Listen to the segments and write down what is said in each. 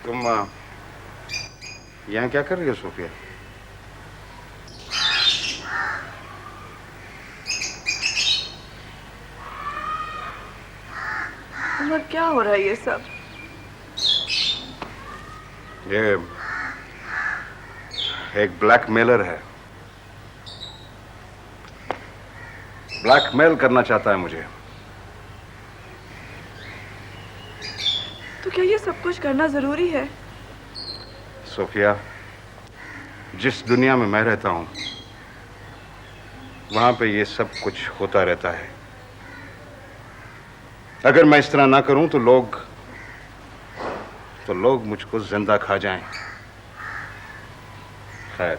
तुम यहाँ क्या कर रही हो सोफिया? उमर, क्या हो रहा है ये सब? ये एक ब्लैकमेलर है, ब्लैकमेल करना चाहता है मुझे। तो क्या ये सब कुछ करना जरूरी है? सोफिया, जिस दुनिया में मैं रहता हूं वहां पे ये सब कुछ होता रहता है। अगर मैं इस तरह ना करूं तो लोग मुझको जिंदा खा जाएं। खैर,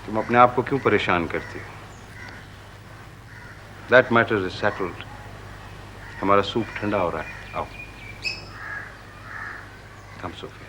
तुम अपने आप को क्यों परेशान करती हो? That matter is settled. हमारा सूप ठंडा हो रहा है, आओ। कम सोफिया।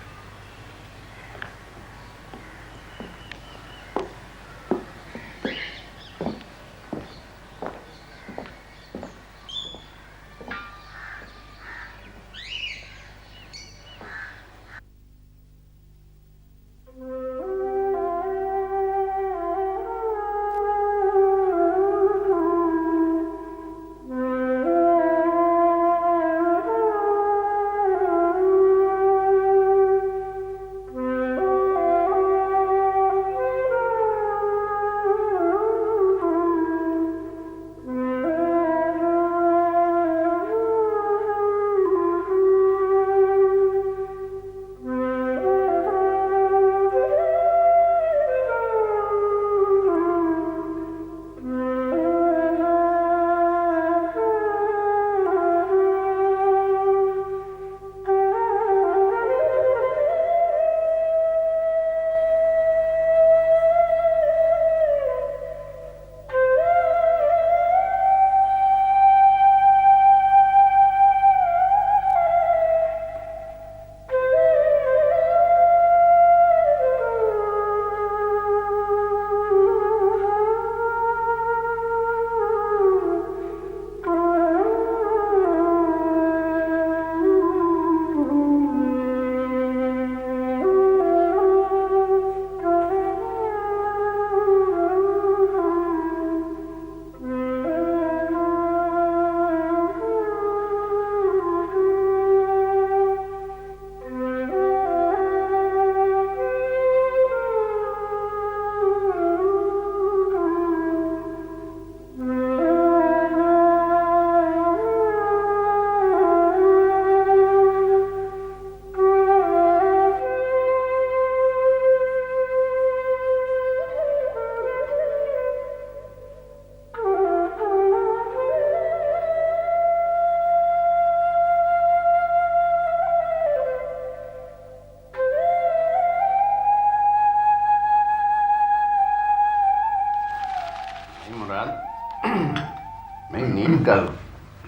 मैं नींद कल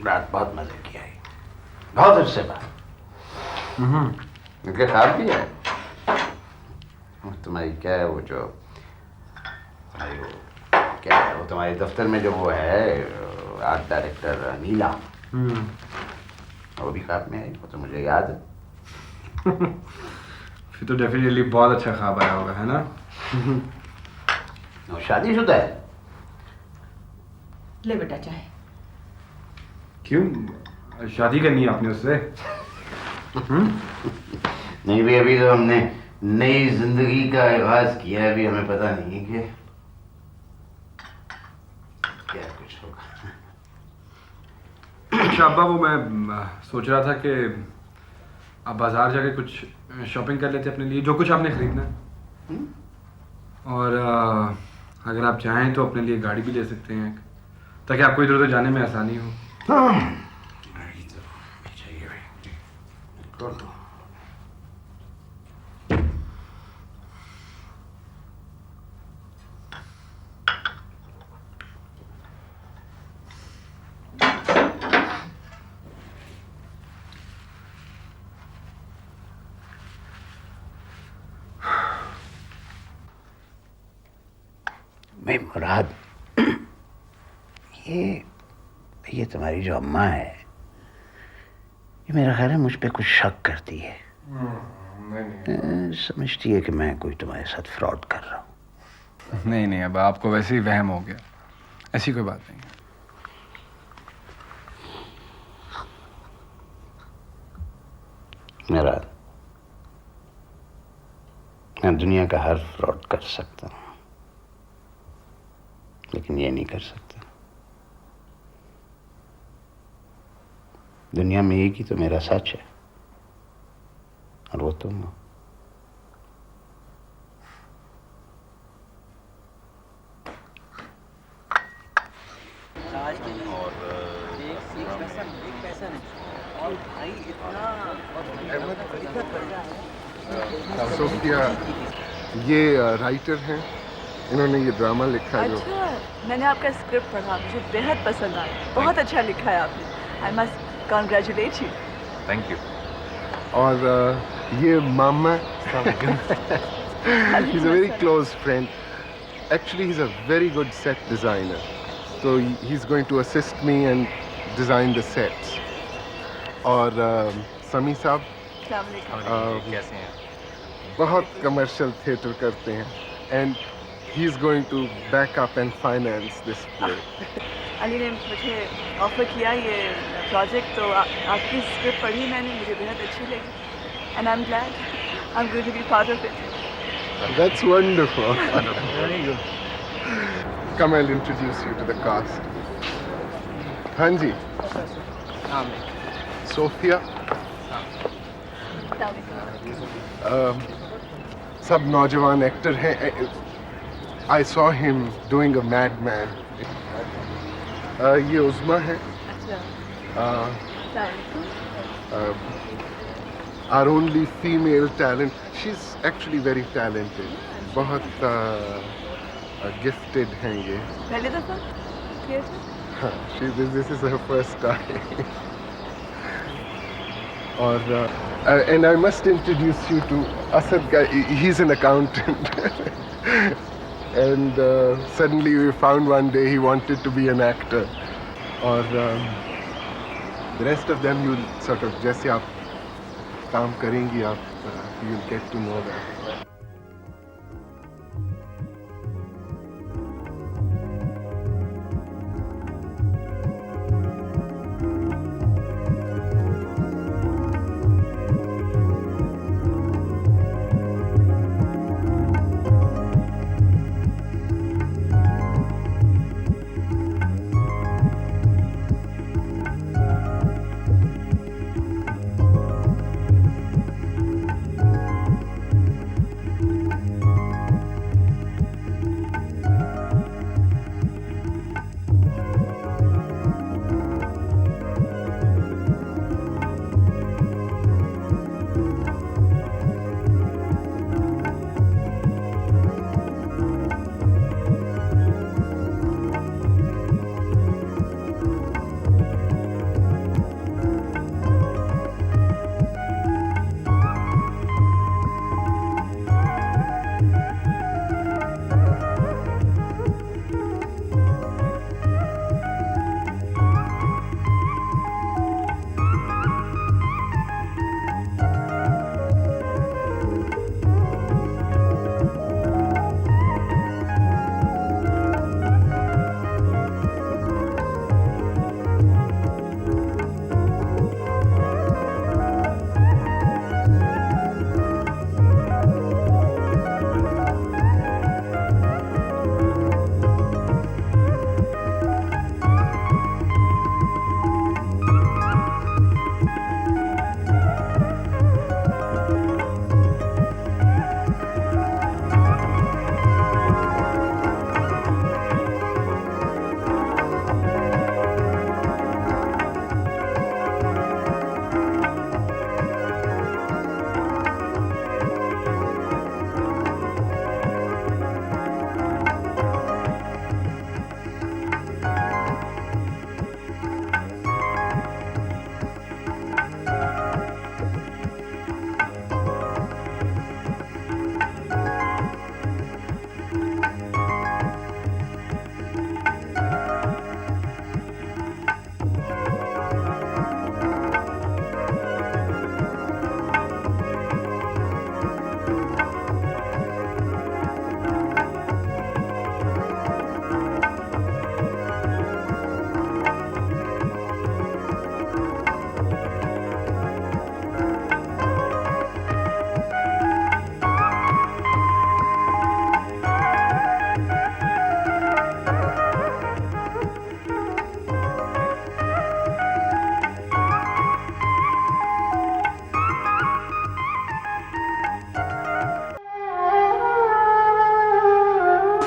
रात बहुत मजे की आई, बहुत अच्छे बात। इनके ख्याल भी है तुम्हारी, क्या है वो जो तुम्हारी वो क्या है वो तुम्हारे दफ्तर में जो वो है आर्ट डायरेक्टर नीला, वो भी ख्वाब में आई, वो तो मुझे याद है। फिर तो डेफिनेटली बहुत अच्छा ख्वाब आया होगा, है ना? वो शादीशुदा है। ले बेटा चाय। क्यों शादी करनी है आपने उससे? नहीं भी, अभी तो हमने नई जिंदगी का आगाज किया है, अभी हमें पता नहीं कि क्या कुछ होगा। अच्छा अब्बा, वो मैं सोच रहा था कि आप बाजार जाके कुछ शॉपिंग कर लेते अपने लिए, जो कुछ आपने खरीदना है। और अगर आप चाहें तो अपने लिए गाड़ी भी ले सकते हैं, ताकि आपको इधर उधर जाने में आसानी हो। गाड़ी तो चाहिए भाई, कर दो। मैं मुराद, ये तुम्हारी जो अम्मा है, ये मेरा ख्याल है मुझ पे कुछ शक करती है। नहीं समझती है कि मैं कोई तुम्हारे साथ फ्रॉड कर रहा हूँ। नहीं, अब आपको वैसे ही वहम हो गया, ऐसी कोई बात नहीं है। मेरा मैं दुनिया का हर फ्रॉड कर सकता हूँ, लेकिन ये नहीं कर सकता। दुनिया में एक ही तो मेरा सच है, और वो तुम हो। सोफिया ये राइटर हैं, इन्होंने ये ड्रामा लिखा है जो अच्छा, मैंने आपका स्क्रिप्ट पढ़ा, मुझे बेहद पसंद आया। बहुत अच्छा लिखा है आपने। I must congratulate you. Thank you. और ये मामा he's a very close friend. Actually, he's a very good set designer. So he's going to assist me and design the sets. और समी साहब कैसे हैं? बहुत कमर्शियल थिएटर करते हैं, and he's going to back up and finance this play. Ali ने मुझे ऑफर किया ये प्रोजेक्ट, तो आपकी स्क्रिप्ट पढ़ी मैंने, मुझे बेहद अच्छी लगी। And I am glad I am going to be part of it. That's wonderful. Very good. Come, I'll introduce you to the cast. Hanji. Sophia. सब नौजवान एक्टर हैं. I saw him doing a Madman. ये उस्मा है. Our only female talent. She's actually very talented. बहुत gifted हैं ये. पहली दफा थिएटर? हाँ, this is her first time. और and I must introduce you to Asad guy. He's an accountant. And suddenly we found one day he wanted to be an actor. और the rest of them you'll sort of जैसे आप काम करेंगी आप you'll get to know that.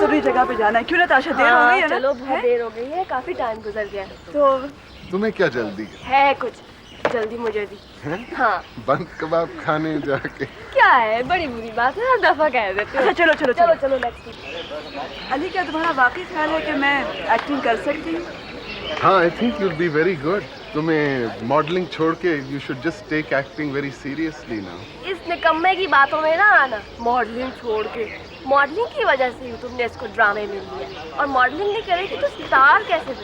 जरूरी जगह पे जाना है। क्यों नताशा, देर हो गई है ना? चलो बहुत देर हो गई है, काफी टाइम गुजर गया है। तो तुम्हें क्या जल्दी है? है कुछ जल्दी मुझे भी। हैं? हाँ बंद कबाब खाने जाके? क्या है, बड़ी बुरी बात है, हर दफा कह देते हो। अच्छा चलो चलो चलो चलो। चलो नेक्स्ट। अली, क्या तुम्हारा वाकई ख्याल है कि मैं एक्टिंग कर सकती हूँ? हाँ, I think you'll be very good. तुम्हें मॉडलिंग छोड़ के you should just take acting very seriously now. इस निकम्मे की बातों में ना आना। मॉडलिंग छोड़ के, मॉडलिंग की वजह से ही तुमने इसको ड्रामे में लिया, और मॉडलिंग नहीं करेगी तो स्टार कैसे